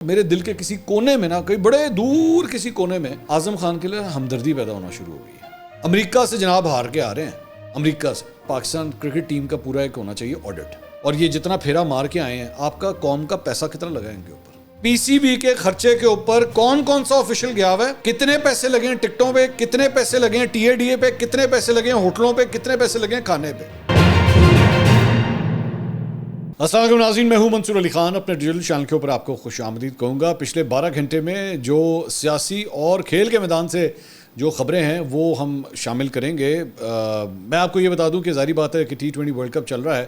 میرے دل کے کسی کونے میں نا، کہیں بڑے دور کسی کونے میں اعظم خان کے لیے ہمدردی پیدا ہونا شروع ہو گئی ہے۔ امریکہ سے جناب ہار کے آ رہے ہیں، امریکہ سے پاکستان کرکٹ ٹیم کا پورا ایک ہونا چاہیے آڈٹ، اور یہ جتنا پھیرا مار کے آئے ہیں، آپ کا قوم کا پیسہ کتنا لگا ہے ان کے اوپر؟ پی سی بی کے خرچے کے اوپر کون کون سا آفیشل گیا ہوا ہے، کتنے پیسے لگے ہیں ٹکٹوں پہ، کتنے پیسے لگے ہیں ٹی اے ڈی اے پہ، کتنے پیسے لگے ہیں ہوٹلوں پہ، کتنے پیسے لگے ہیں کھانے پہ۔ السلام علیکم ناظرین، میں ہوں منصور علی خان، اپنے ڈیجیٹل چینل کے اوپر آپ کو خوش آمدید کہوں گا۔ پچھلے 12 گھنٹے میں جو سیاسی اور کھیل کے میدان سے جو خبریں ہیں وہ ہم شامل کریں گے۔ میں آپ کو یہ بتا دوں کہ ظاہری بات ہے کہ T20 ورلڈ کپ چل رہا ہے،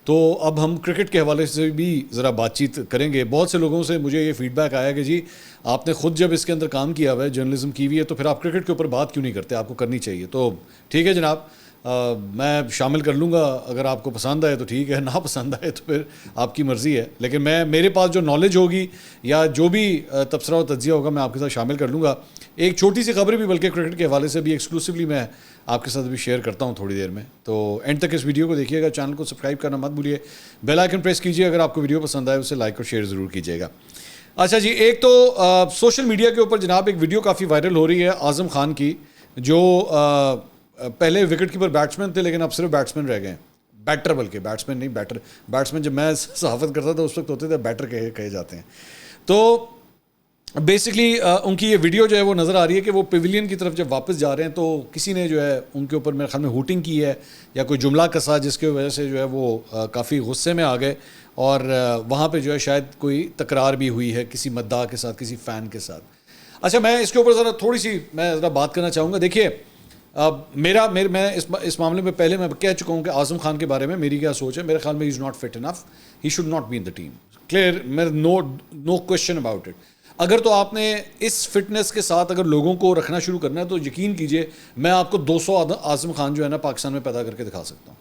تو اب ہم کرکٹ کے حوالے سے بھی ذرا بات چیت کریں گے۔ بہت سے لوگوں سے مجھے یہ فیڈ بیک آیا کہ جی آپ نے خود جب اس کے اندر کام کیا ہوا ہے، جرنلزم کی ہوئی ہے، تو پھر آپ کرکٹ کے اوپر بات کیوں نہیں کرتے؟ آپ کو کرنی چاہیے۔ تو ٹھیک ہے جناب، میں شامل کر لوں گا، اگر آپ کو پسند آئے تو ٹھیک ہے، نہ پسند آئے تو پھر آپ کی مرضی ہے، لیکن میرے پاس جو نالج ہوگی یا جو بھی تبصرہ و تجزیہ ہوگا میں آپ کے ساتھ شامل کر لوں گا۔ ایک چھوٹی سی خبر بھی بلکہ کرکٹ کے حوالے سے بھی ایکسکلوسیولی میں آپ کے ساتھ بھی شیئر کرتا ہوں تھوڑی دیر میں، تو اینڈ تک اس ویڈیو کو دیکھیے گا۔ چینل کو سبسکرائب کرنا مت بھولیے، بیل آئیکن پریس کیجیے، اگر آپ کو ویڈیو پسند آئے اسے لائک اور شیئر ضرور کیجیے گا۔ اچھا جی، ایک تو سوشل میڈیا کے اوپر جناب ایک ویڈیو کافی وائرل ہو رہی ہے اعظم خان کی، جو پہلے وکٹ کیپر بیٹسمین تھے لیکن اب صرف بیٹسمین رہ گئے ہیں، بیٹر، بلکہ بیٹسمین نہیں بیٹر۔ بیٹسمین جب میں صحافت کرتا تھا اس وقت ہوتے تھے بیٹر کہے جاتے ہیں۔ تو بیسکلی ان کی یہ ویڈیو جو ہے وہ نظر آ رہی ہے کہ وہ پیویلین کی طرف جب واپس جا رہے ہیں تو کسی نے جو ہے ان کے اوپر میرے خیال میں ہوٹنگ کی ہے یا کوئی جملہ کسا، جس کی وجہ سے جو ہے وہ کافی غصے میں آ گئے، اور وہاں پہ جو ہے شاید کوئی تکرار بھی ہوئی ہے کسی مداح کے ساتھ، کسی فین کے ساتھ۔ اچھا، میں اس کے اوپر ذرا تھوڑی سی بات کرنا چاہوں گا۔ دیکھیے، میں اس معاملے میں پہلے میں کہہ چکا ہوں کہ اعظم خان کے بارے میں میری کیا سوچ ہے۔ میرے خیال میں he is not fit enough, he should not be in the team, clear, no question about it. اگر تو آپ نے اس فٹنس کے ساتھ اگر لوگوں کو رکھنا شروع کرنا ہے تو یقین کیجئے میں آپ کو 200 اعظم خان جو ہے نا پاکستان میں پیدا کر کے دکھا سکتا ہوں۔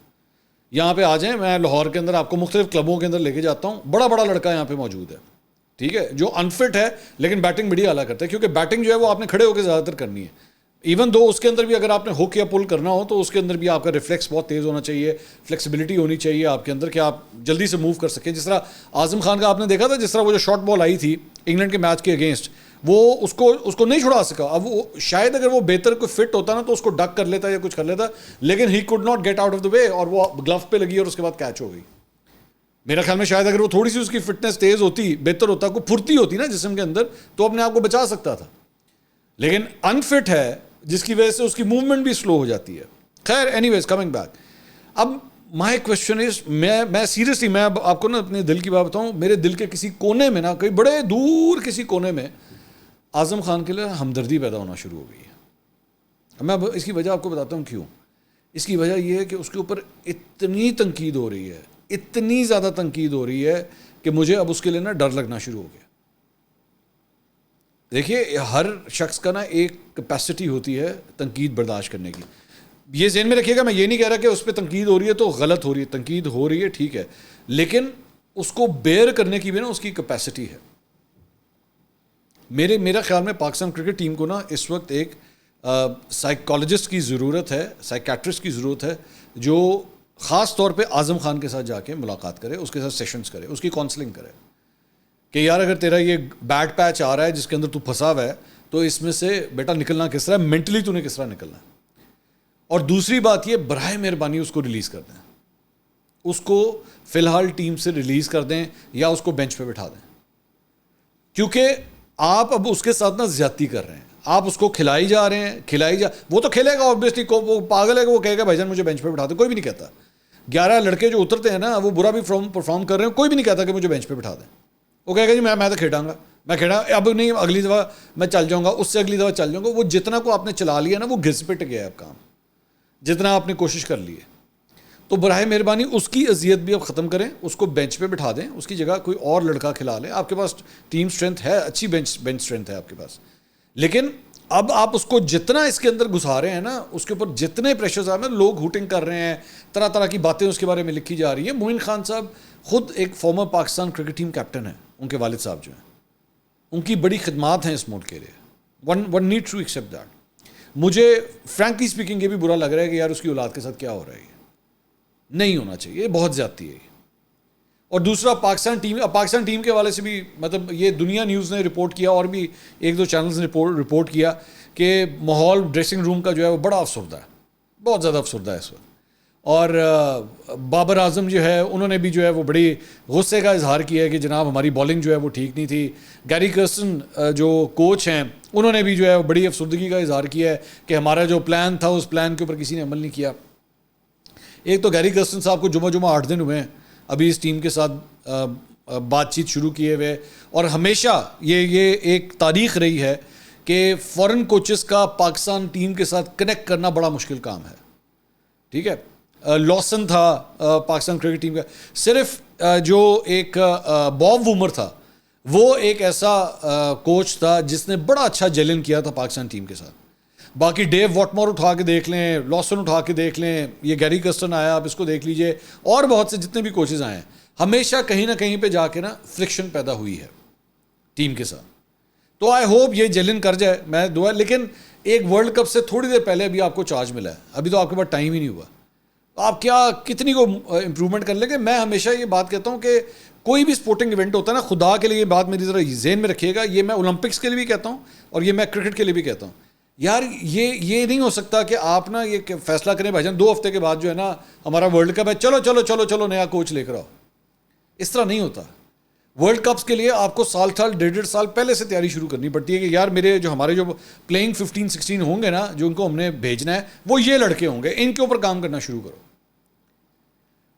یہاں پہ آ جائیں، میں لاہور کے اندر آپ کو مختلف کلبوں کے اندر لے کے جاتا ہوں، بڑا بڑا لڑکا یہاں پہ موجود ہے، ٹھیک ہے، جو انفٹ ہے لیکن بیٹنگ بڑی اعلیٰ کرتا ہے، کیونکہ بیٹنگ جو ہے وہ آپ نے کھڑے ہو کے زیادہ تر کرنی ہے۔ ایون دو اس کے اندر بھی اگر آپ نے ہک یا پل کرنا ہو تو اس کے اندر بھی آپ کا ریفلیکس بہت تیز ہونا چاہیے، فلیکسیبلٹی ہونی چاہیے آپ کے اندر کہ آپ جلدی سے موو کر سکیں۔ جس طرح اعظم خان کا آپ نے دیکھا تھا، جس طرح وہ جو شارٹ بال آئی تھی انگلینڈ کے میچ کے اگینسٹ، وہ اس کو نہیں چھڑا سکا۔ اب وہ شاید اگر وہ بہتر کوئی فٹ ہوتا نا تو اس کو ڈک کر لیتا یا کچھ کر لیتا، لیکن he could not get out of the way, اور وہ گلو پہ لگی اور اس کے بعد کیچ ہو گئی۔ میرا خیال میں شاید اگر وہ تھوڑی سی اس کی فٹنس تیز ہوتی، بہتر ہوتا، کوئی پھرتی ہوتی نا جسم کے اندر، تو اپنے آپ کو بچا سکتا تھا، لیکن انفٹ ہے جس کی وجہ سے اس کی موومنٹ بھی سلو ہو جاتی ہے۔ خیر، اینی ویز کمنگ بیک، اب مائی کوشچن از، میں سیریسلی میں آپ کو نا اپنے دل کی بات بتاؤں، میرے دل کے کسی کونے میں نا، کہیں بڑے دور کسی کونے میں اعظم خان کے لیے ہمدردی پیدا ہونا شروع ہو گئی ہے۔ میں اس کی وجہ آپ کو بتاتا ہوں کیوں۔ اس کی وجہ یہ ہے کہ اس کے اوپر اتنی تنقید ہو رہی ہے، اتنی زیادہ تنقید ہو رہی ہے کہ مجھے اب اس کے لیے نا ڈر لگنا شروع ہو گیا۔ دیکھیے، ہر شخص کا نا ایک کیپیسٹی ہوتی ہے تنقید برداشت کرنے کی۔ یہ ذہن میں رکھیے گا، میں یہ نہیں کہہ رہا کہ اس پہ تنقید ہو رہی ہے تو غلط ہو رہی ہے، تنقید ہو رہی ہے ٹھیک ہے، لیکن اس کو بیئر کرنے کی بھی نا اس کی کیپیسٹی ہے۔ میرا خیال میں پاکستان کرکٹ ٹیم کو نا اس وقت ایک سائیکالوجسٹ کی ضرورت ہے، سائیکیٹرسٹ کی ضرورت ہے، جو خاص طور پہ اعظم خان کے ساتھ جا کے ملاقات کرے، اس کے ساتھ سیشنز کرے، اس کی کاؤنسلنگ کرے کہ یار اگر تیرا یہ بیڈ پیچ آ رہا ہے جس کے اندر تو پھنسا ہوا ہے، تو اس میں سے بیٹا نکلنا کس طرح، مینٹلی تو نے کس طرح نکلنا ہے۔ اور دوسری بات یہ، براہ مہربانی اس کو ریلیز کر دیں، اس کو فی الحال ٹیم سے ریلیز کر دیں یا اس کو بینچ پہ بٹھا دیں، کیونکہ آپ اب اس کے ساتھ نا زیادتی کر رہے ہیں۔ آپ اس کو کھلائی جا رہے ہیں، وہ تو کھیلے گا اوبیسلی، وہ پاگل ہے کہ وہ کہے گا بھائی جان مجھے بینچ پہ بٹھا دیں، کوئی بھی نہیں کہتا۔ 11 لڑکے جو اترتے ہیں نا وہ برا بھی پرفارم کر رہے ہیں، کوئی بھی نہیں کہتا کہ مجھے بینچ پہ بٹھا دیں۔ وہ کہے گا جی میں تو کھیڑاں گا، میں کھیڑا اب نہیں، اگلی دفعہ میں چل جاؤں گا، اس سے اگلی دفعہ چل جاؤں گا۔ وہ جتنا کو آپ نے چلا لیا نا وہ گھس پٹ گیا ہے اب کام، جتنا آپ نے کوشش کر لی ہے۔ تو براہ مہربانی اس کی اذیت بھی اب ختم کریں، اس کو بینچ پہ بٹھا دیں، اس کی جگہ کوئی اور لڑکا کھلا لیں۔ آپ کے پاس ٹیم اسٹرینتھ ہے، اچھی بینچ اسٹرینتھ ہے آپ کے پاس، لیکن اب آپ اس کو جتنا اس کے اندر گھسا رہے ہیں نا، اس کے اوپر جتنے پریشرز آ رہے ہیں، لوگ ہوٹنگ کر رہے ہیں، طرح طرح کی باتیں اس کے بارے میں لکھی جا رہی ہیں۔ موئن خان صاحب خود ایک former Pakistan cricket team captain ہیں، ان کے والد صاحب جو ہیں، ان کی بڑی خدمات ہیں اس ملک کے لیے، one need to accept that. مجھے فرینکلی اسپیکنگ یہ بھی برا لگ رہا ہے کہ یار اس کی اولاد کے ساتھ کیا ہو رہا ہے، نہیں ہونا چاہیے، بہت زیادتی ہے۔ اور دوسرا پاکستان ٹیم کے حوالے سے بھی مطلب یہ دنیا نیوز نے رپورٹ کیا اور بھی ایک دو چینلز نے رپورٹ کیا کہ ماحول ڈریسنگ روم کا جو ہے وہ بڑا افسردہ ہے, بہت زیادہ افسردہ ہے اس وقت. اور بابر اعظم جو ہے انہوں نے بھی جو ہے وہ بڑی غصے کا اظہار کیا ہے کہ جناب ہماری بالنگ جو ہے وہ ٹھیک نہیں تھی. گیری کرسٹن جو کوچ ہیں انہوں نے بھی جو ہے بڑی افسردگی کا اظہار کیا ہے کہ ہمارا جو پلان تھا اس پلان کے اوپر کسی نے عمل نہیں کیا. ایک تو گیری کرسٹن صاحب کو جمعہ 8 دن ہوئے ہیں ابھی اس ٹیم کے ساتھ بات چیت شروع کیے ہوئے, اور ہمیشہ یہ ایک تاریخ رہی ہے کہ فورن کوچز کا پاکستان ٹیم کے ساتھ کنیکٹ کرنا بڑا مشکل کام ہے. ٹھیک ہے, لاسن تھا پاکستان کرکٹ ٹیم کا, صرف جو ایک باب وومر تھا وہ ایک ایسا کوچ تھا جس نے بڑا اچھا جیلن کیا تھا پاکستان ٹیم کے ساتھ. باقی ڈیو واٹمور اٹھا کے دیکھ لیں, لاسن اٹھا کے دیکھ لیں, یہ گیری کرسٹن آیا آپ اس کو دیکھ لیجئے, اور بہت سے جتنے بھی کوچز آئے ہیں, ہمیشہ کہیں نہ کہیں پہ جا کے نا فرکشن پیدا ہوئی ہے ٹیم کے ساتھ. تو آئی ہوپ یہ جیلن کر جائے, میں دعا. لیکن ایک ورلڈ کپ سے تھوڑی دیر پہلے ابھی آپ کو چارج ملا ہے, ابھی تو آپ کے پاس ٹائم ہی نہیں ہوا, آپ کیا کتنی کو امپرومنٹ کر لیں گے. میں ہمیشہ یہ بات کہتا ہوں کہ کوئی بھی سپورٹنگ ایونٹ ہوتا ہے نا, خدا کے لیے یہ بات میری ذرا ذہن میں رکھیے گا, یہ میں اولمپکس کے لیے بھی کہتا ہوں اور یہ میں کرکٹ کے لیے بھی کہتا ہوں. یار یہ نہیں ہو سکتا کہ آپ نا یہ فیصلہ کریں بھائی جان 2 ہفتے کے بعد جو ہے نا ہمارا ورلڈ کپ ہے, چلو چلو چلو چلو نیا کوچ لے کر آؤ. اس طرح نہیں ہوتا. ورلڈ کپس کے لیے آپ کو سال 1.5 سال پہلے سے تیاری شروع کرنی پڑتی ہے کہ یار ہمارے جو پلینگ 15-16 ہوں گے نا, جو ان کو ہم نے بھیجنا ہے وہ یہ لڑکے ہوں گے, ان کے اوپر کام کرنا شروع کرو.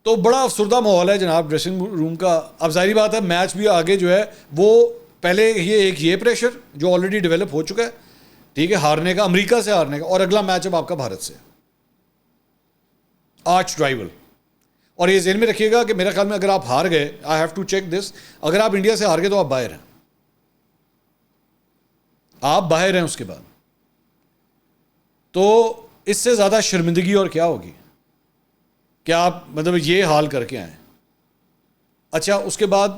تو بڑا افسردہ ماحول ہے جناب ڈریسنگ روم کا. اب ظاہری بات ہے میچ بھی آگے جو ہے وہ پہلے یہ پریشر جو آلریڈی ڈیولپ ہو چکا ہے, ٹھیک ہے, ہارنے کا, امریکہ سے ہارنے کا, اور اگلا میچ اب آپ کا بھارت سے, آرچ رائیول. اور یہ ذہن میں رکھیے گا کہ میرے خیال میں اگر آپ ہار گئے, I have to check this, اگر آپ انڈیا سے ہار گئے تو آپ باہر ہیں, آپ باہر ہیں. اس کے بعد تو اس سے زیادہ شرمندگی اور کیا ہوگی کہ آپ مطلب یہ حال کر کے آئیں. اچھا اس کے بعد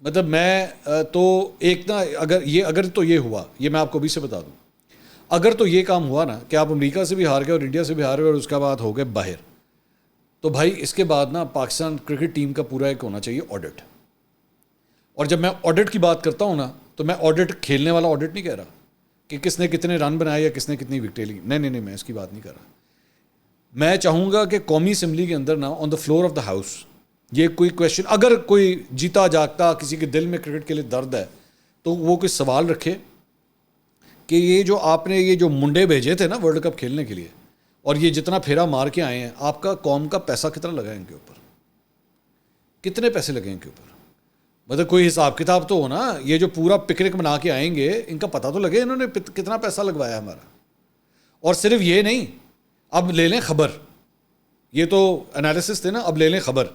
مطلب میں تو ایک نا اگر تو یہ ہوا, یہ میں آپ کو ابھی سے بتا دوں, اگر تو یہ کام ہوا نا کہ آپ امریکہ سے بھی ہار گئے اور انڈیا سے بھی ہار گئے اور اس کے بعد ہو گئے باہر, تو بھائی اس کے بعد نا پاکستان کرکٹ ٹیم کا پورا ایک ہونا چاہیے آڈٹ. اور جب میں آڈٹ کی بات کرتا ہوں نا تو میں آڈٹ کھیلنے والا آڈٹ نہیں کہہ رہا کہ کس نے کتنے رن بنائے یا کس نے کتنی وکٹیں لی, نہیں, میں اس کی بات نہیں کر رہا. میں چاہوں گا کہ قومی اسمبلی کے اندر نا on the floor of the house یہ کوئی کویشچن, اگر کوئی جیتا جاگتا کسی کے دل میں کرکٹ کے لیے درد ہے تو وہ کوئی سوال رکھے کہ یہ جو آپ نے یہ جو منڈے بھیجے تھے نا ورلڈ کپ کھیلنے کے لیے, اور یہ جتنا پھیرا مار کے آئے ہیں, آپ کا قوم کا پیسہ کتنا لگا ہے ان کے اوپر, کتنے پیسے لگے ان کے اوپر, مطلب کوئی حساب کتاب تو ہو نا. یہ جو پورا پکنک منا کے آئیں گے ان کا پتہ تو لگے انہوں نے کتنا پیسہ لگوایا ہمارا. اور صرف یہ نہیں, اب لے لیں خبر, یہ تو انالیسس تھے نا, اب لے لیں خبر.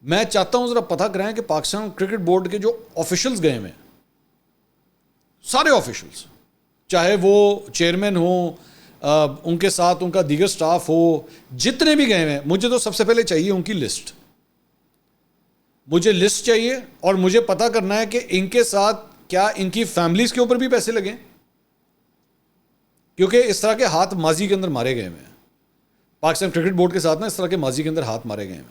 میں چاہتا ہوں ذرا پتہ کرائیں کہ پاکستان کرکٹ بورڈ کے جو آفیشلز گئے ہوئے ہیں, سارے آفیشلز, چاہے وہ چیئرمین ہوں, ان کے ساتھ ان کا دیگر سٹاف ہو, جتنے بھی گئے ہیں, مجھے تو سب سے پہلے چاہیے ان کی لسٹ. مجھے لسٹ چاہیے اور مجھے پتہ کرنا ہے کہ ان کے ساتھ کیا ان کی فیملیز کے اوپر بھی پیسے لگیں, کیونکہ اس طرح کے ہاتھ ماضی کے اندر مارے گئے ہیں. پاکستان کرکٹ بورڈ کے ساتھ نا اس طرح کے ماضی کے اندر ہاتھ مارے گئے ہیں.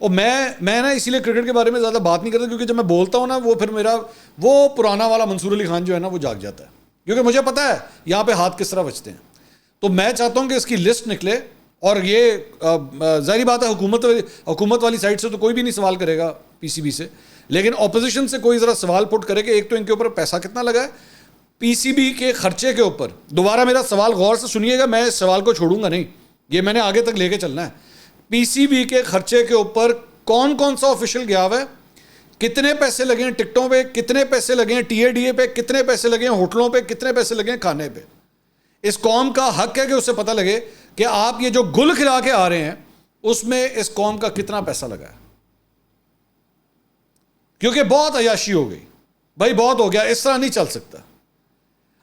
اور میں نا اسی لیے کرکٹ کے بارے میں زیادہ بات نہیں کرتا, کیونکہ جب میں بولتا ہوں نا وہ پھر میرا وہ پرانا والا منصور علی خان جو ہے نا وہ جاگ جاتا ہے, کیونکہ مجھے پتہ ہے یہاں پہ ہاتھ کس طرح بچتے ہیں. تو میں چاہتا ہوں کہ اس کی لسٹ نکلے, اور یہ ظاہری بات ہے حکومت والی سائڈ سے تو کوئی بھی نہیں سوال کرے گا پی سی بی سے, لیکن اپوزیشن سے کوئی ذرا سوال پٹ کرے کہ ایک تو ان کے اوپر پیسہ کتنا لگا ہے پی سی بی کے خرچے کے اوپر. دوبارہ میرا سوال غور سے سنیے گا, میں اس سوال کو چھوڑوں گا نہیں, یہ میں نے آگے تک لے کے چلنا ہے. پی سی بی کے خرچے کے اوپر کون سا آفیشل گیا ہوا ہے, کتنے پیسے لگے ہیں ٹکٹوں پہ, کتنے پیسے لگے ہیں ٹی اے ڈی اے پہ, کتنے پیسے لگے ہیں ہوٹلوں پہ, کتنے پیسے لگے ہیں کھانے پہ. اس قوم کا حق ہے کہ اسے پتہ لگے کہ آپ یہ جو گل کھلا کے آ رہے ہیں اس میں اس قوم کا کتنا پیسہ لگا ہے. کیونکہ بہت عیاشی ہو گئی بھائی, بہت ہو گیا, اس طرح نہیں چل سکتا.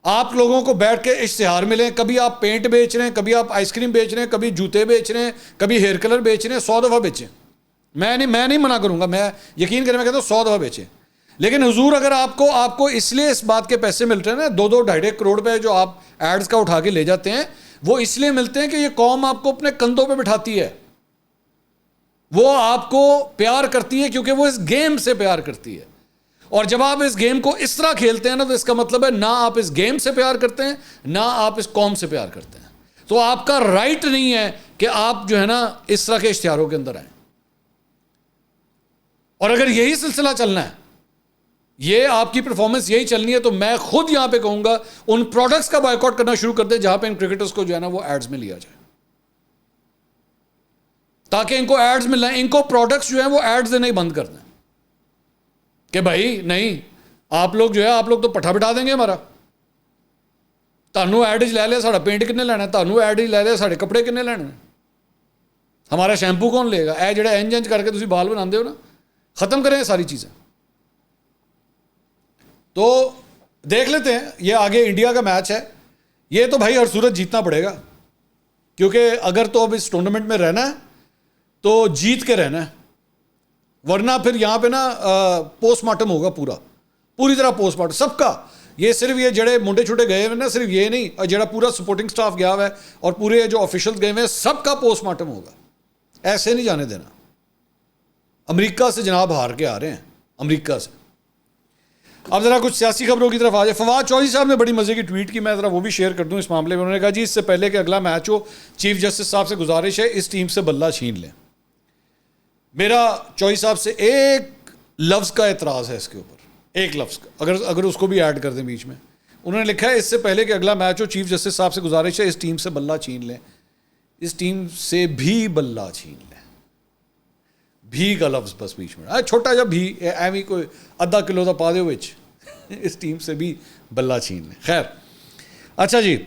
آپ لوگوں کو بیٹھ کے اشتہار ملیں, کبھی آپ پینٹ بیچ رہے ہیں, کبھی آپ آئس کریم بیچ رہے ہیں, کبھی جوتے بیچ رہے ہیں, کبھی ہیئر کلر بیچ رہے ہیں, 100 دفعہ بیچیں. میں نہیں منع کروں گا, میں یقین کریں, میں کہتا ہوں 100 دفعہ بیچیں. لیکن حضور اگر آپ کو اس لیے اس بات کے پیسے ملتے ہیں نا 2-2.5 کروڑ پہ جو آپ ایڈز کا اٹھا کے لے جاتے ہیں, وہ اس لیے ملتے ہیں کہ یہ قوم آپ کو اپنے کندھوں پہ بٹھاتی ہے. وہ آپ کو پیار کرتی ہے کیونکہ وہ اس گیم سے پیار کرتی ہے. اور جب آپ اس گیم کو اس طرح کھیلتے ہیں نا تو اس کا مطلب ہے نہ آپ اس گیم سے پیار کرتے ہیں نہ آپ اس قوم سے پیار کرتے ہیں. تو آپ کا رائٹ نہیں ہے کہ آپ جو ہے نا اس طرح کے اشتہاروں کے اندر آئیں. اور اگر یہی سلسلہ چلنا ہے, یہ آپ کی پرفارمنس یہی چلنی ہے, تو میں خود یہاں پہ کہوں گا ان پروڈکٹس کا بائیکاٹ کرنا شروع کر دیں جہاں پہ ان کرکٹرز کو جو ہے نا وہ ایڈز میں لیا جائے, تاکہ ان کو ایڈز ملنا ہے. ان کو پروڈکٹس جو ہیں وہ ایڈز دینا ہی بند کر دیں کہ بھائی نہیں, آپ لوگ جو ہے آپ لوگ تو پٹھا بٹھا دیں گے ہمارا, تانوں ایڈ لے لیا ساڑا پینٹ کنے لینا, تانوں ایڈ لے لیا ساڑے کپڑے کنے لینے, ہمارا شیمپو کون لے گا, اے جڑا انج کر کے تسی بال بناندے ہو نا, ختم کریں ساری چیزیں. تو دیکھ لیتے ہیں یہ آگے انڈیا کا میچ ہے, یہ تو بھائی ہر صورت جیتنا پڑے گا, کیونکہ اگر تو اب اس ٹورنامنٹ میں رہنا ہے تو جیت کے رہنا ہے, ورنہ پھر یہاں پہ نا پوسٹ مارٹم ہوگا پوری طرح پوسٹ مارٹم سب کا. یہ صرف یہ جڑے منڈے چھوٹے گئے ہوئے نا, صرف یہ نہیں, اور جڑا پورا سپورٹنگ سٹاف گیا ہوا ہے اور پورے جو آفیشلز گئے ہوئے ہیں سب کا پوسٹ مارٹم ہوگا. ایسے نہیں جانے دینا. امریکہ سے جناب ہار کے آ رہے ہیں, امریکہ سے. اب ذرا کچھ سیاسی خبروں کی طرف آ جائے. فواد چودھری صاحب نے بڑی مزے کی ٹویٹ کی, میں ذرا وہ بھی شیئر کر دوں اس معاملے میں. انہوں نے کہا جی اس سے پہلے کہ اگلا میچ ہو, چیف جسٹس صاحب سے گزارش ہے اس ٹیم سے بلہ چھین لیں. میرا چودھری صاحب سے ایک لفظ کا اعتراض ہے اس کے اوپر, ایک لفظ کا, اگر اس کو بھی ایڈ کر دیں بیچ میں. انہوں نے لکھا ہے اس سے پہلے کہ اگلا میچ ہو چیف جسٹس صاحب سے گزارش ہے اس ٹیم سے بلہ چھین لیں. اس ٹیم سے بھی بلہ چھین لیں, بھی کا لفظ بس بیچ میں, چھوٹا جا بھی ایویں کوئی آدھا کلو دا پا دے وچ, اس ٹیم سے بھی بلہ چھین لیں. خیر اچھا جی,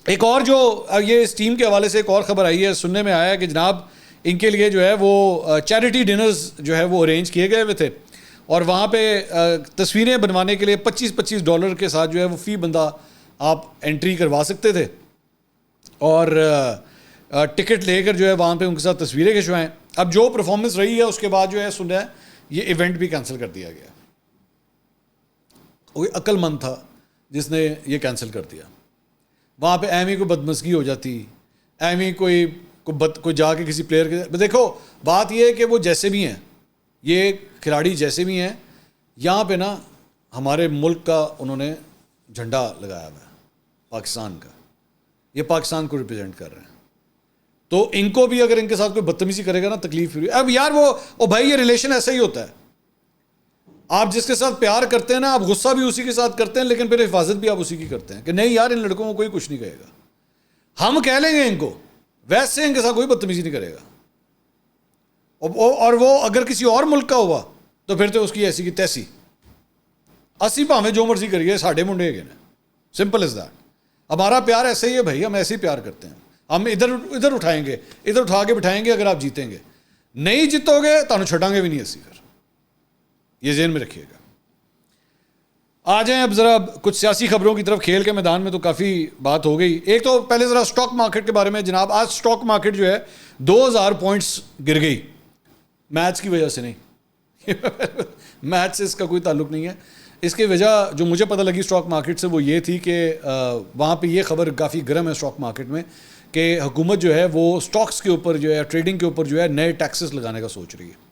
ایک اور جو یہ اس ٹیم کے حوالے سے ایک اور خبر آئی ہے, سننے میں آیا ہے کہ جناب ان کے لیے جو ہے وہ چیریٹی ڈنرز جو ہے وہ ارینج کیے گئے ہوئے تھے, اور وہاں پہ تصویریں بنوانے کے لیے $25 کے ساتھ جو ہے وہ فی بندہ آپ انٹری کروا سکتے تھے, اور ٹکٹ لے کر جو ہے وہاں پہ ان کے ساتھ تصویریں کھنچوائیں. اب جو پرفارمنس رہی ہے اس کے بعد جو ہے سن رہا ہے یہ ایونٹ بھی کینسل کر دیا گیا. کوئی عقل مند تھا جس نے یہ کینسل کر دیا. وہاں پہ ایویں کوئی بدمزگی ہو جاتی, ایویں کوئی جا کے کسی پلیئر کے, دیکھو بات یہ ہے کہ وہ جیسے بھی ہیں, یہ کھلاڑی جیسے بھی ہیں, یہاں پہ نا ہمارے ملک کا انہوں نے جھنڈا لگایا ہوا ہے, پاکستان کا, یہ پاکستان کو ریپرزینٹ کر رہے ہیں. تو ان کو بھی اگر ان کے ساتھ کوئی بدتمیزی کرے گا نا تکلیف ہوئی. اب یار وہ بھائی یہ ریلیشن ایسا ہی ہوتا ہے, آپ جس کے ساتھ پیار کرتے ہیں نا آپ غصہ بھی اسی کے ساتھ کرتے ہیں, لیکن پھر حفاظت بھی آپ اسی کی کرتے ہیں کہ نہیں یار ان لڑکوں کو کوئی کچھ نہیں کہے گا, ہم کہہ لیں گے ان کو, ویسے ان کے ساتھ کوئی بدتمیزی نہیں کرے گا. اور وہ اگر کسی اور ملک کا ہوا تو پھر تو اس کی ایسی کی تیسی, اسی پاویں جو مرضی کریے ساڈے منڈے گے نا, سمپل از دیٹ. ہمارا پیار ایسے ہی ہے بھائی, ہم ایسے ہی پیار کرتے ہیں, ہم ادھر اٹھائیں گے, ادھر اٹھا کے بٹھائیں گے اگر آپ جیتیں گے, نہیں جیتو گے تانوں چھٹاں گے بھی نہیں اسی. پھر یہ ذہن میں رکھیے گا. آ جائیں اب ذرا کچھ سیاسی خبروں کی طرف. کھیل کے میدان میں تو کافی بات ہو گئی. ایک تو پہلے ذرا سٹاک مارکیٹ کے بارے میں جناب, آج سٹاک مارکیٹ جو ہے 2000 پوائنٹس گر گئی, میچ کی وجہ سے نہیں, میچ سے اس کا کوئی تعلق نہیں ہے. اس کی وجہ جو مجھے پتہ لگی سٹاک مارکیٹ سے وہ یہ تھی کہ وہاں پہ یہ خبر کافی گرم ہے سٹاک مارکیٹ میں کہ حکومت جو ہے وہ سٹاکس کے اوپر جو ہے ٹریڈنگ کے اوپر جو ہے نئے ٹیکسز لگانے کا سوچ رہی ہے,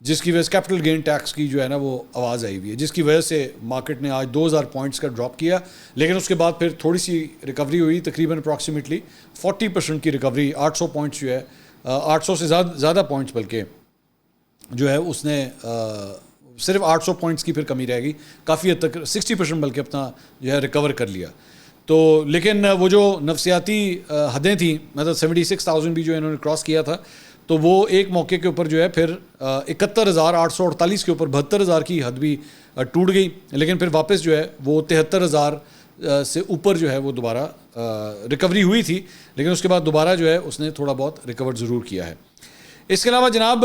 جس کی وجہ سے کیپٹل گین ٹیکس کی جو ہے نا وہ آواز آئی ہوئی ہے, جس کی وجہ سے مارکیٹ نے آج 2000 پوائنٹس کا ڈراپ کیا. لیکن اس کے بعد پھر تھوڑی سی ریکوری ہوئی, تقریباً اپروکسیمیٹلی 40% کی ریکوری. 800 پوائنٹس جو ہے 800 سے زیادہ پوائنٹس بلکہ جو ہے اس نے صرف 800 پوائنٹس کی پھر کمی رہ گئی, کافی حد تک 60% بلکہ اپنا جو ہے ریکور کر لیا. تو لیکن وہ جو نفسیاتی حدیں تھیں, مطلب 76,000 بھی جو انہوں نے کراس کیا تھا, تو وہ ایک موقع کے اوپر جو ہے پھر 71,848 کے اوپر 72,000 کی حد بھی ٹوٹ گئی. لیکن پھر واپس جو ہے وہ 73,000 سے اوپر جو ہے وہ دوبارہ ریکوری ہوئی تھی, لیکن اس کے بعد دوبارہ جو ہے اس نے تھوڑا بہت ریکور ضرور کیا ہے. اس کے علاوہ جناب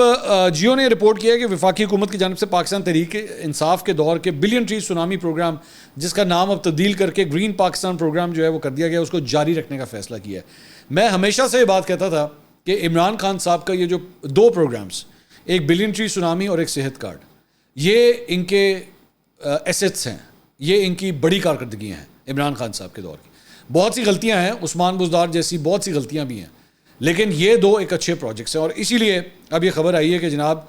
جیو نے رپورٹ کیا ہے کہ وفاقی حکومت کی جانب سے پاکستان تحریک انصاف کے دور کے بلین ٹری سونامی پروگرام, جس کا نام اب تبدیل کر کے گرین پاکستان پروگرام جو ہے وہ کر دیا گیا, اس کو جاری رکھنے کا فیصلہ کیا ہے. میں ہمیشہ سے یہ بات کہتا تھا کہ عمران خان صاحب کا یہ جو 2 پروگرامز, ایک بلین ٹری سونامی اور ایک صحت کارڈ, یہ ان کے ایسٹس ہیں, یہ ان کی بڑی کارکردگیاں ہیں عمران خان صاحب کے دور کی. بہت سی غلطیاں ہیں, عثمان بزدار جیسی بہت سی غلطیاں بھی ہیں, لیکن یہ دو ایک اچھے پروجیکٹس ہیں، اور اسی لیے اب یہ خبر آئی ہے کہ جناب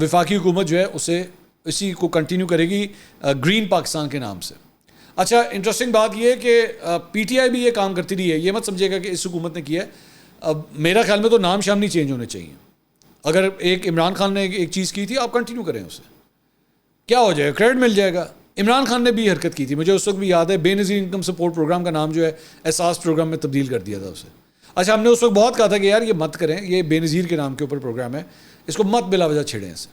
وفاقی حکومت جو ہے اسے اسی کو کنٹینیو کرے گی گرین پاکستان کے نام سے۔ اچھا انٹرسٹنگ بات یہ ہے کہ پی ٹی آئی بھی یہ کام کرتی رہی ہے، یہ مت سمجھے گا کہ اس حکومت نے کیا ہے۔ اب میرا خیال میں تو نام شام نہیں چینج ہونے چاہیے۔ اگر ایک عمران خان نے ایک چیز کی تھی آپ کنٹینیو کریں اسے، کیا ہو جائے گا، کریڈٹ مل جائے گا۔ عمران خان نے بھی حرکت کی تھی، مجھے اس وقت بھی یاد ہے، بے نظیر انکم سپورٹ پروگرام کا نام جو ہے احساس پروگرام میں تبدیل کر دیا تھا اسے۔ اچھا ہم نے اس وقت بہت کہا تھا کہ یار یہ مت کریں، یہ بے نظیر کے نام کے اوپر پروگرام ہے، اس کو مت بلا وجہ چھیڑیں اسے۔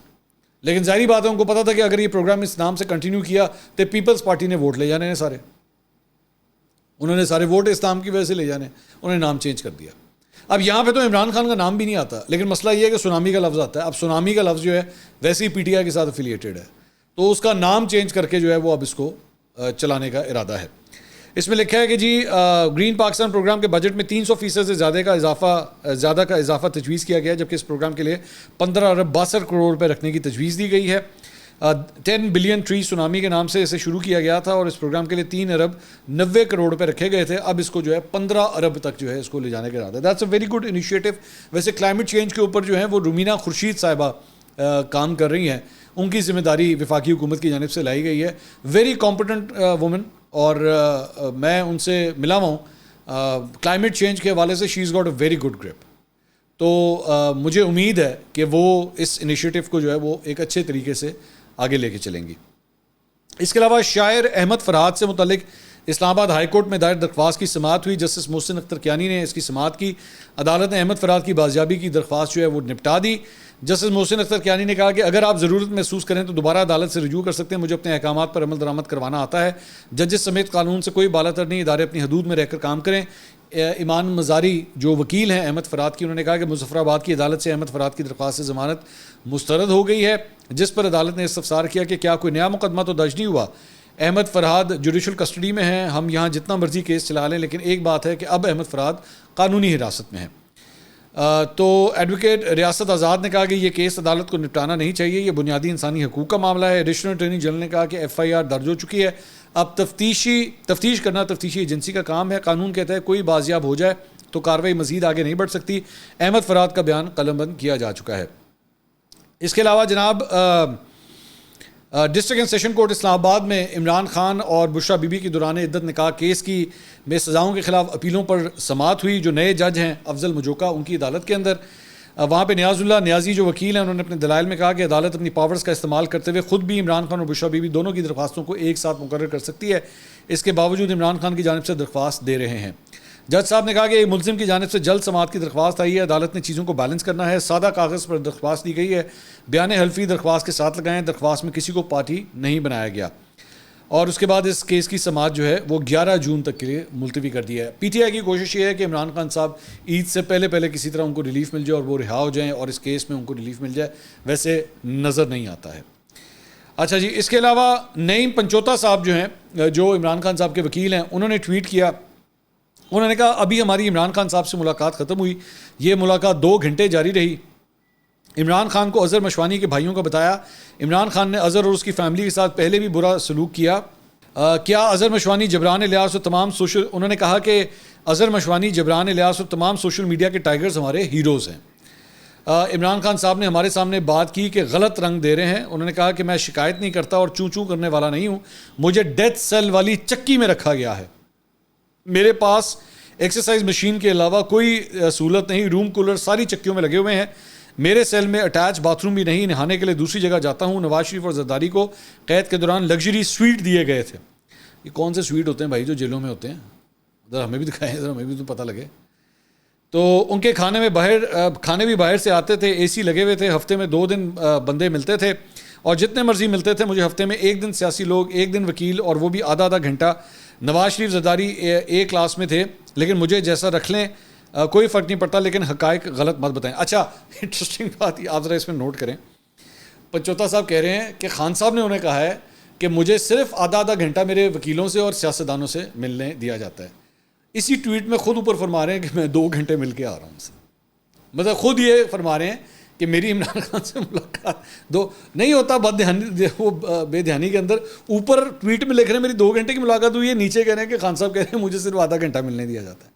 لیکن ظاہری بات ہے ان کو پتا تھا کہ اگر یہ پروگرام اس نام سے کنٹینیو کیا تو پیپلز پارٹی نے ووٹ لے جانے ہیں سارے، انہوں نے سارے ووٹ اس نام کی وجہ سے لے جانے، انہوں نے نام چینج کر دیا۔ اب یہاں پہ تو عمران خان کا نام بھی نہیں آتا، لیکن مسئلہ یہ ہے کہ سونامی کا لفظ آتا ہے۔ اب سونامی کا لفظ جو ہے ویسے ہی پی ٹی آئی کے ساتھ افیلیٹڈ ہے، تو اس کا نام چینج کر کے جو ہے وہ اب اس کو چلانے کا ارادہ ہے۔ اس میں لکھا ہے کہ جی گرین پاکستان پروگرام کے بجٹ میں 300% سے زیادہ کا اضافہ تجویز کیا گیا ہے، جبکہ اس پروگرام کے لیے 15 ارب 62 کروڑ روپے رکھنے کی تجویز دی گئی ہے۔ 10 بلین ٹری سونامی کے نام سے اسے شروع کیا گیا تھا، اور اس پروگرام کے لیے 3 ارب 90 کروڑ روپے رکھے گئے تھے۔ اب اس کو جو ہے 15 ارب تک جو ہے اس کو لے جانے کا ارادہ ہے۔ That's a very good initiative. ویسے کلائمیٹ چینج کے اوپر جو ہے وہ رومینہ خورشید صاحبہ کام کر رہی ہیں، ان کی ذمہ داری وفاقی حکومت کی جانب سے لائی گئی ہے۔ ویری کمپیٹنٹ وومن، اور میں ان سے ملا ہوا ہوں کلائمیٹ چینج کے حوالے سے، she is got a very good grip. تو مجھے امید ہے کہ وہ اس انیشیٹو کو جو ہے وہ ایک اچھے طریقے سے آگے لے کے چلیں گی۔ اس کے علاوہ شاعر احمد فرحاد سے متعلق اسلام آباد ہائی کورٹ میں دائر درخواست کی سماعت ہوئی۔ جسٹس محسن اختر کیانی نے اس کی سماعت کی۔ عدالت نے احمد فرحاد کی بازیابی کی درخواست جو ہے وہ نپٹا دی۔ جسٹس محسن اختر کیانی نے کہا کہ اگر آپ ضرورت محسوس کریں تو دوبارہ عدالت سے رجوع کر سکتے ہیں، مجھے اپنے احکامات پر عمل درآمد کروانا آتا ہے، ججز سمیت قانون سے کوئی بالا تر نہیں، ادارے اپنی حدود میں رہ کر کام کریں۔ ایمان مزاری جو وکیل ہیں احمد فرحاد کی، انہوں نے کہا کہ مظفر آباد کی عدالت سے احمد فرحاد کی درخواست سے ضمانت مسترد ہو گئی ہے، جس پر عدالت نے استفسار کیا کہ کیا کوئی نیا مقدمہ تو درج نہیں ہوا۔ احمد فرحاد جوڈیشل کسٹڈی میں ہیں، ہم یہاں جتنا مرضی کیس چلا لیں، لیکن ایک بات ہے کہ اب احمد فرحاد قانونی حراست میں ہیں۔ تو ایڈوکیٹ ریاست آزاد نے کہا کہ یہ کیس عدالت کو نپٹانا نہیں چاہیے، یہ بنیادی انسانی حقوق کا معاملہ ہے۔ ایڈیشنل اٹارنی جنرل نے کہا کہ FIR درج ہو چکی ہے، اب تفتیش کرنا تفتیشی ایجنسی کا کام ہے، قانون کہتا ہے کوئی بازیاب ہو جائے تو کارروائی مزید آگے نہیں بڑھ سکتی۔ احمد فرحاد کا بیان قلم بند کیا جا چکا ہے۔ اس کے علاوہ جناب ڈسٹرکٹ اینڈ سیشن کورٹ اسلام آباد میں عمران خان اور بشرا بی بی کی دوران عدت نکاح کیس کی میں سزاؤں کے خلاف اپیلوں پر سماعت ہوئی۔ جو نئے جج ہیں افضل مجوکا، ان کی عدالت کے اندر وہاں پہ نیاز اللہ نیازی جو وکیل ہیں، انہوں نے اپنے دلائل میں کہا کہ عدالت اپنی پاورز کا استعمال کرتے ہوئے خود بھی عمران خان اور بشرا بی بی دونوں کی درخواستوں کو ایک ساتھ مقرر کر سکتی ہے، اس کے باوجود عمران خان کی جانب سے درخواست دے رہے ہیں۔ جج صاحب نے کہا کہ ایک ملزم کی جانب سے جلد سماعت کی درخواست آئی ہے، عدالت نے چیزوں کو بیلنس کرنا ہے، سادہ کاغذ پر درخواست دی گئی ہے، بیان حلفی درخواست کے ساتھ لگائیں، درخواست میں کسی کو پارٹی نہیں بنایا گیا۔ اور اس کے بعد اس کیس کی سماعت جو ہے وہ 11 جون تک کے لیے ملتوی کر دی ہے۔ پی ٹی آئی کی کوشش یہ ہے کہ عمران خان صاحب عید سے پہلے کسی طرح ان کو ریلیف مل جائے اور وہ رہا ہو جائیں اور اس کیس میں ان کو ریلیف مل جائے، ویسے نظر نہیں آتا ہے۔ اچھا جی، اس کے علاوہ نعیم پنچوتا صاحب جو ہیں، جو عمران خان صاحب کے وکیل ہیں، انہوں نے ٹویٹ کیا، انہوں نے کہا ابھی ہماری عمران خان صاحب سے ملاقات ختم ہوئی، یہ ملاقات 2 گھنٹے جاری رہی۔ عمران خان کو اظہر مشوانی کے بھائیوں کا بتایا، عمران خان نے اظہر اور اس کی فیملی کے ساتھ پہلے بھی برا سلوک کیا۔ کیا اظہر مشوانی، جبران الیاس اور تمام انہوں نے کہا کہ اظہر مشوانی، جبران الیاس اور تمام سوشل میڈیا کے ٹائیگرز ہمارے ہیروز ہیں۔ عمران خان صاحب نے ہمارے سامنے بات کی کہ غلط رنگ دے رہے ہیں۔ انہوں نے کہا کہ میں شکایت نہیں کرتا اور چوں چوں کرنے والا نہیں ہوں، مجھے ڈیتھ سیل والی چکی میں رکھا گیا ہے، میرے پاس ایکسرسائز مشین کے علاوہ کوئی سہولت نہیں، روم کولر ساری چکیوں میں لگے ہوئے ہیں، میرے سیل میں اٹیچ باتھ روم بھی نہیں، نہانے کے لیے دوسری جگہ جاتا ہوں۔ نواز شریف اور زرداری کو قید کے دوران لگژری سویٹ دیے گئے تھے۔ یہ کون سے سویٹ ہوتے ہیں بھائی جو جیلوں میں ہوتے ہیں؟ ذرا ہمیں بھی دکھائیں، ذرا ہمیں بھی تو پتہ لگے۔ تو ان کے کھانے بھی باہر سے آتے تھے، AC لگے ہوئے تھے، ہفتے میں 2 دن بندے ملتے تھے اور جتنے مرضی ملتے تھے، مجھے ہفتے میں 1 دن سیاسی لوگ، 1 دن وکیل، اور وہ بھی آدھا گھنٹہ۔ نواز شریف زرداری A کلاس میں تھے، لیکن مجھے جیسا رکھ لیں کوئی فرق نہیں پڑتا، لیکن حقائق غلط مت بتائیں۔ اچھا انٹرسٹنگ بات آپ ذرا اس میں نوٹ کریں، پنچوتا صاحب کہہ رہے ہیں کہ خان صاحب نے انہیں کہا ہے کہ مجھے صرف آدھا گھنٹہ میرے وکیلوں سے اور سیاستدانوں سے ملنے دیا جاتا ہے۔ اسی ٹویٹ میں خود اوپر فرما رہے ہیں کہ میں 2 گھنٹے مل کے آ رہا ہوں سے، مطلب خود یہ فرما رہے ہیں کہ میری عمران خان سے ملاقات نہیں ہوتا، بے دھیانی کے اندر اوپر ٹویٹ میں لکھ رہے ہیں میری 2 گھنٹے کی ملاقات ہوئی ہے، نیچے کہہ رہے ہیں کہ خان صاحب کہہ رہے ہیں مجھے صرف آدھا گھنٹہ ملنے دیا جاتا ہے۔